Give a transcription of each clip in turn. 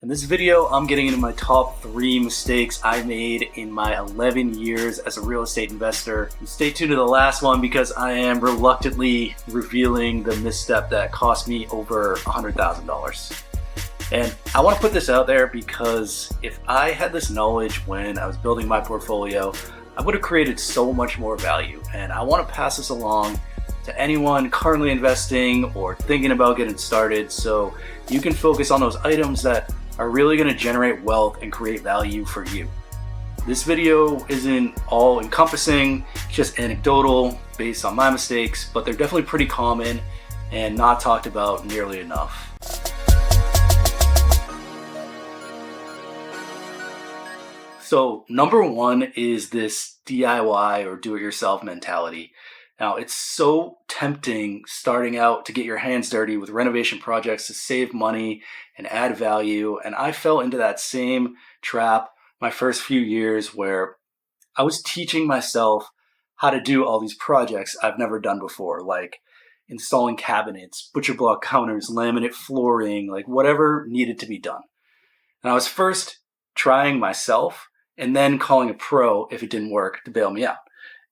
In this video, I'm getting into my top 3 mistakes I made in my 11 years as a real estate investor. And stay tuned to the last one because I am reluctantly revealing the misstep that cost me over $100,000. And I want to put this out there because if I had this knowledge when I was building my portfolio, I would have created so much more value. And I want to pass this along to anyone currently investing or thinking about getting started so you can focus on those items that are really going to generate wealth and create value for you. This video isn't all encompassing, it's just anecdotal based on my mistakes, but they're definitely pretty common and not talked about nearly enough. So number 1 is this DIY or do-it-yourself mentality. Now, it's so tempting starting out to get your hands dirty with renovation projects to save money and add value. And I fell into that same trap my first few years where I was teaching myself how to do all these projects I've never done before, like installing cabinets, butcher block counters, laminate flooring, like whatever needed to be done. And I was first trying myself and then calling a pro if it didn't work to bail me out.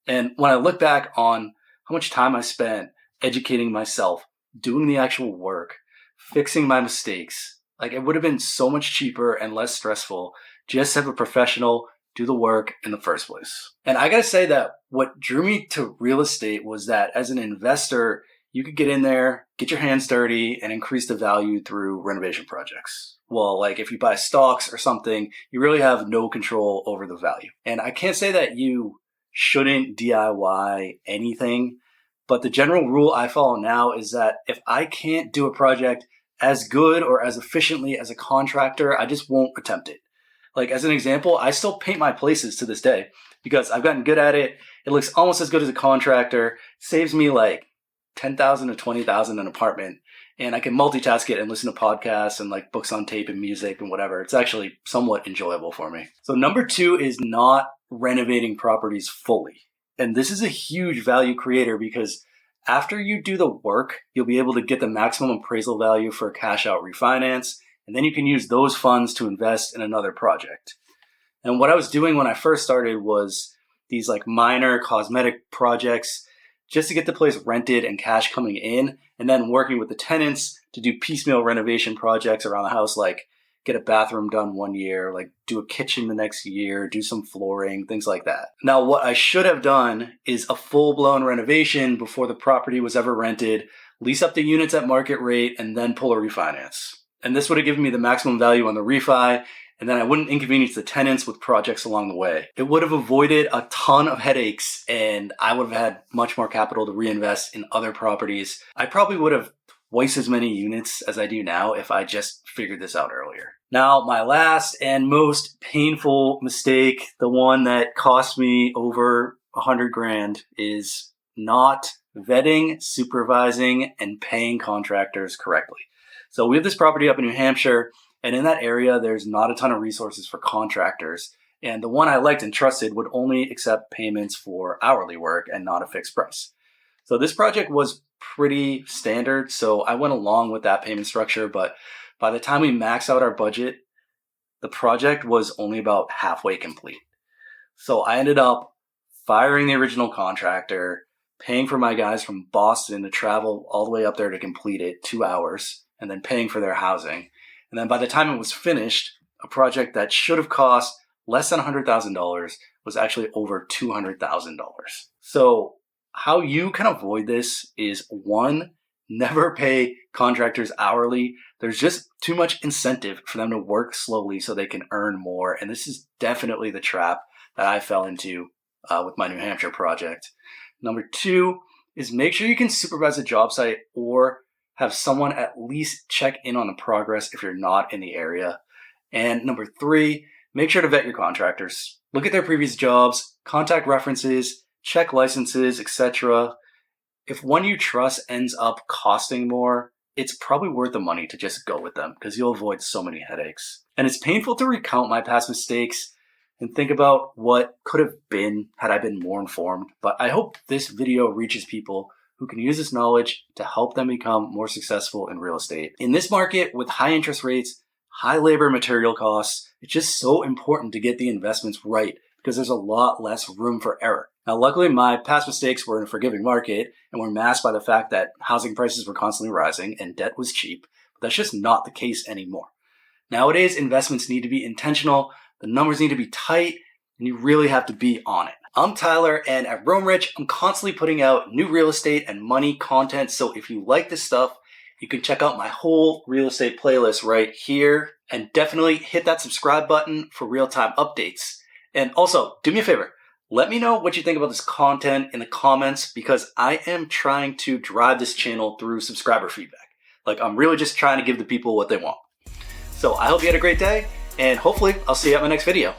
And when I look back on how much time I spent educating myself, doing the actual work, fixing my mistakes, like it would have been so much cheaper and less stressful just to have a professional do the work in the first place. And I gotta say that what drew me to real estate was that as an investor, you could get in there, get your hands dirty, and increase the value through renovation projects. Well, like if you buy stocks or something, you really have no control over the value. And I can't say that you shouldn't DIY anything, but the general rule I follow now is that if I can't do a project as good or as efficiently as a contractor, I just won't attempt it. Like as an example, I still paint my places to this day because I've gotten good at it. It looks almost as good as a contractor. It saves me like $10,000 to $20,000 an apartment, and I can multitask it and listen to podcasts and like books on tape and music and whatever. It's actually somewhat enjoyable for me. So number 2 is not renovating properties fully. And this is a huge value creator because after you do the work, you'll be able to get the maximum appraisal value for a cash out refinance. And then you can use those funds to invest in another project. And what I was doing when I first started was these like minor cosmetic projects just to get the place rented and cash coming in, and then working with the tenants to do piecemeal renovation projects around the house, like get a bathroom done one year, like do a kitchen the next year, do some flooring, things like that. Now, what I should have done is a full-blown renovation before the property was ever rented, lease up the units at market rate, and then pull a refinance. And this would have given me the maximum value on the refi, and then I wouldn't inconvenience the tenants with projects along the way. It would have avoided a ton of headaches, and I would have had much more capital to reinvest in other properties. I probably would have twice as many units as I do now if I just figured this out earlier. Now, my last and most painful mistake, the one that cost me over $100,000, is not vetting, supervising, and paying contractors correctly. So we have this property up in New Hampshire, and in that area, there's not a ton of resources for contractors. And the one I liked and trusted would only accept payments for hourly work and not a fixed price. So this project was pretty standard, so I went along with that payment structure, but by the time we maxed out our budget, the project was only about halfway complete. So I ended up firing the original contractor, paying for my guys from Boston to travel all the way up there to complete it, 2 hours, and then paying for their housing. And then by the time it was finished, a project that should have cost less than $100,000 was actually over $200,000. So how you can avoid this is 1, never pay contractors hourly. There's just too much incentive for them to work slowly so they can earn more. And this is definitely the trap that I fell into with my New Hampshire project. Number 2 is make sure you can supervise a job site or have someone at least check in on the progress if you're not in the area. And number 3, make sure to vet your contractors. Look at their previous jobs, contact references, check licenses, etc. If one you trust ends up costing more, it's probably worth the money to just go with them because you'll avoid so many headaches. And it's painful to recount my past mistakes and think about what could have been had I been more informed. But I hope this video reaches people who can use this knowledge to help them become more successful in real estate. In this market with high interest rates, high labor material costs. It's just so important to get the investments right because there's a lot less room for error. Now, luckily, my past mistakes were in a forgiving market and were masked by the fact that housing prices were constantly rising and debt was cheap. But that's just not the case anymore. Nowadays, investments need to be intentional, the numbers need to be tight, and you really have to be on it. I'm Tyler, and at Rome Rich, I'm constantly putting out new real estate and money content. So if you like this stuff, you can check out my whole real estate playlist right here, and definitely hit that subscribe button for real-time updates. And also, do me a favor, let me know what you think about this content in the comments, because I am trying to drive this channel through subscriber feedback. Like, I'm really just trying to give the people what they want. So I hope you had a great day, and hopefully I'll see you at my next video.